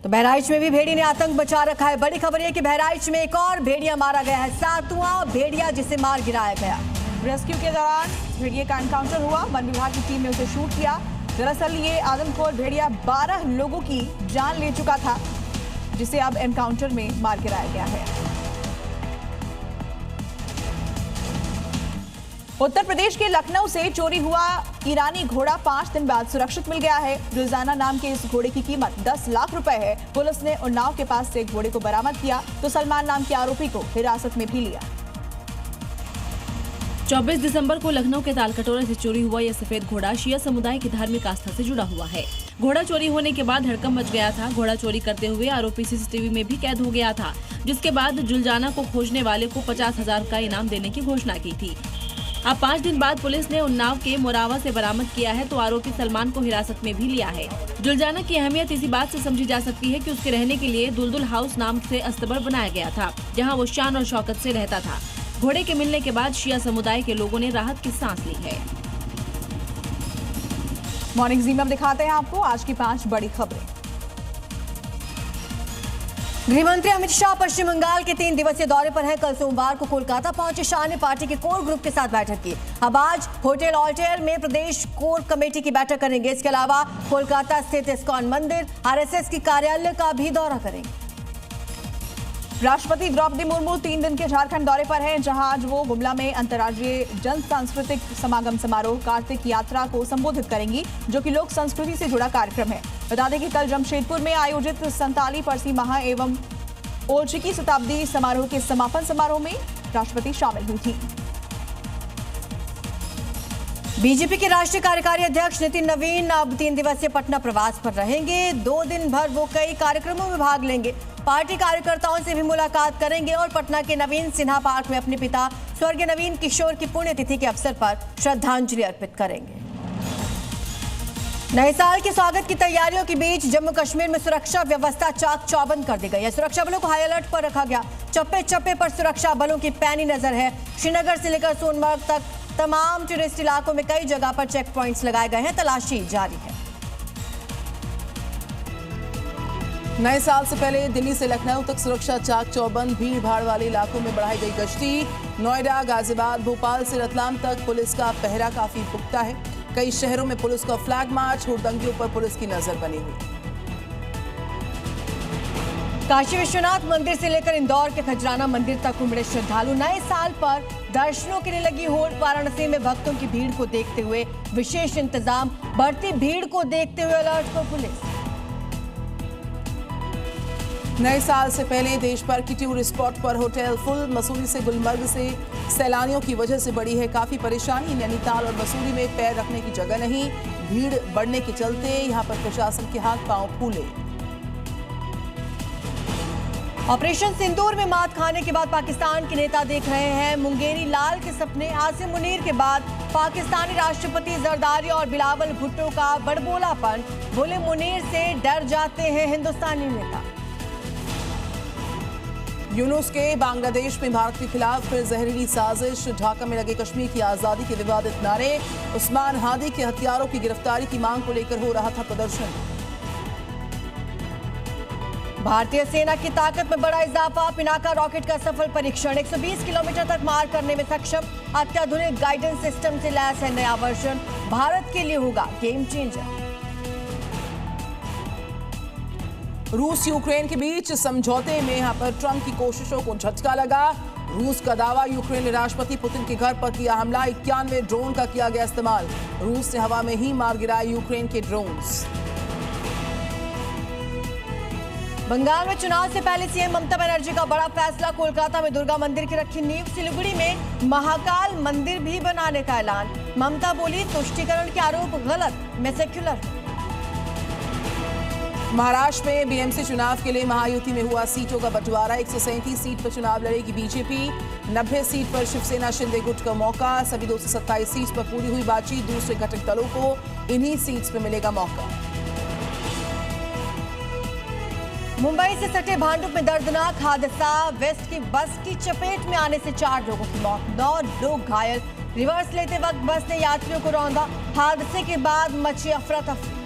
तो बहराइच में भी भेड़ी ने आतंक मचा रखा है। बड़ी खबर है कि बहराइच में एक और भेड़िया मारा गया है। 7वां भेड़िया जिसे मार गिराया गया। रेस्क्यू के दौरान भेड़िए का एनकाउंटर हुआ। वन विभाग की टीम ने उसे शूट किया। दरअसल ये आदमखोर भेड़िया 12 लोगों की जान ले चुका था, जिसे अब एनकाउंटर में मार गिराया गया है। उत्तर प्रदेश के लखनऊ से चोरी हुआ ईरानी घोड़ा 5 दिन बाद सुरक्षित मिल गया है। रुजाना नाम के इस घोड़े की कीमत 10 लाख रुपए है। पुलिस ने उन्नाव के पास से घोड़े को बरामद किया तो सलमान नाम के आरोपी को हिरासत में भी लिया। 24 दिसंबर को लखनऊ के तालकटोरा से चोरी हुआ यह सफेद घोड़ा शिया समुदाय की धार्मिक आस्था से जुड़ा हुआ है। घोड़ा चोरी होने के बाद हड़कंप मच गया था। घोड़ा चोरी करते हुए आरोपी सीसीटीवी में भी कैद हो गया था, जिसके बाद जुलजाना को खोजने वाले को 50,000 का इनाम देने की घोषणा की थी। अब 5 दिन बाद पुलिस ने उन्नाव के मोरावा से बरामद किया है तो आरोपी सलमान को हिरासत में भी लिया है। जुलजाना की अहमियत इसी बात से समझी जा सकती है कि उसके रहने के लिए दुलदुल हाउस नाम से अस्तबल बनाया गया था, जहां वो शान और शौकत से रहता था। घोड़े के मिलने के बाद शिया समुदाय के लोगों ने राहत की सांस ली है। मॉर्निंग ज़ी में दिखाते हैं आपको आज की 5 बड़ी खबरें। गृहमंत्री अमित शाह पश्चिम बंगाल के 3 दिवसीय दौरे पर हैं। कल सोमवार को कोलकाता पहुंचे शाह ने पार्टी के कोर ग्रुप के साथ बैठक की। अब आज होटल ऑल्टेयर में प्रदेश कोर कमेटी की बैठक करेंगे। इसके अलावा कोलकाता स्थित इस्कॉन मंदिर, आरएसएस की कार्यालय का भी दौरा करेंगे। राष्ट्रपति द्रौपदी मुर्मू 3 दिन के झारखंड दौरे पर हैं, जहां आज वो गुमला में अंतर्राज्यीय जन सांस्कृतिक समागम समारोह कार्तिक यात्रा को संबोधित करेंगी, जो कि लोक संस्कृति से जुड़ा कार्यक्रम है। बता दें कि कल जमशेदपुर में आयोजित संताली परसी महा एवं ओलचिकी शताब्दी समारोह के समापन समारोह में राष्ट्रपति शामिल हुई थी। बीजेपी के राष्ट्रीय कार्यकारी अध्यक्ष नितिन नवीन अब 3 दिवसीय पटना प्रवास पर रहेंगे। 2 दिन भर वो कई कार्यक्रमों में भाग लेंगे। पार्टी कार्यकर्ताओं से भी मुलाकात करेंगे और पटना के नवीन सिन्हा पार्क में अपने पिता स्वर्गीय नवीन किशोर की पुण्यतिथि के अवसर पर श्रद्धांजलि अर्पित करेंगे। नए साल के स्वागत की तैयारियों के बीच जम्मू कश्मीर में सुरक्षा व्यवस्था चाक चौबंद कर दी गई है। सुरक्षा बलों को हाई अलर्ट पर रखा गया। चप्पे चप्पे पर सुरक्षा बलों की पैनी नजर है। श्रीनगर से लेकर सोनमर्ग तक तमाम टूरिस्ट इलाकों में कई जगह पर चेक पॉइंट्स लगाए गए हैं। तलाशी जारी है। नए साल से पहले दिल्ली से लखनऊ तक सुरक्षा चाक चौबंद। भीड़ भाड़ वाले इलाकों में बढ़ाई गई गश्ती। नोएडा, गाजियाबाद, भोपाल से रतलाम तक पुलिस का पहरा काफी पुख्ता है। कई शहरों में पुलिस का फ्लैग मार्च, हुड़दंगियों पर पुलिस की नजर बनी हुई। काशी विश्वनाथ मंदिर से लेकर इंदौर के खजराना मंदिर तक उमड़े श्रद्धालु। नए साल पर दर्शनों के लिए लगी होड़। वाराणसी में भक्तों की भीड़ को देखते हुए विशेष इंतजाम। बढ़ती भीड़ को देखते हुए अलर्ट पर पुलिस। नए साल से पहले देश भर की टूरिस्ट स्पॉट पर होटल फुल। मसूरी से गुलमर्ग से सैलानियों की वजह से बढ़ी है काफी परेशानी। नैनीताल और मसूरी में पैर रखने की जगह नहीं। भीड़ बढ़ने के चलते यहां पर प्रशासन के हाथ पांव फूले। ऑपरेशन सिंदूर में मात खाने के बाद पाकिस्तान के नेता देख रहे हैं मुंगेरी लाल के सपने। आसिम मुनीर के बाद पाकिस्तानी राष्ट्रपति जरदारी और बिलावल भुट्टो का बड़बोलापन। बोले मुनीर से डर जाते हैं हिंदुस्तानी नेता। यूनुस के बांग्लादेश में भारत के खिलाफ फिर जहरीली साजिश। ढाका में लगे कश्मीर की आजादी के विवादित नारे। उस्मान हादी के हत्यारों की गिरफ्तारी की मांग को लेकर हो रहा था प्रदर्शन। भारतीय सेना की ताकत में बड़ा इजाफा। पिनाका रॉकेट का सफल परीक्षण। 120 किलोमीटर तक मार करने में सक्षम। अत्याधुनिक गाइडेंस सिस्टम से लैस है नया वर्जन। भारत के लिए होगा गेम चेंजर। रूस यूक्रेन के बीच समझौते में यहां पर ट्रंप की कोशिशों को झटका लगा। रूस का दावा, यूक्रेन ने राष्ट्रपति पुतिन के घर पर किया हमला। 91 ड्रोन का किया गया इस्तेमाल। रूस ने हवा में ही मार गिराए यूक्रेन के ड्रोन्स। बंगाल में चुनाव से पहले सीएम ममता बनर्जी का बड़ा फैसला। कोलकाता में दुर्गा मंदिर की रखी नींव। सिलीगुड़ी में महाकाल मंदिर भी बनाने का ऐलान। ममता बोली, तुष्टीकरण के आरोप गलत, मैं सेक्युलर। महाराष्ट्र में बीएमसी चुनाव के लिए महायुति में हुआ सीटों का बंटवारा। 137 सीट पर चुनाव लड़ेगी बीजेपी। 90 सीट पर शिवसेना शिंदे गुट का मौका। सभी 227 सीट पर पूरी हुई बातचीत। दूसरे घटक दलों को इन्हीं सीट्स पर मिलेगा मौका। मुंबई से सटे भांडुप में दर्दनाक हादसा। वेस्ट की बस की चपेट में आने से 4 लोगों की मौत, 9 लोग घायल। रिवर्स लेते वक्त बस ने यात्रियों को रौंदा। हादसे के बाद मची अफरा तफरी।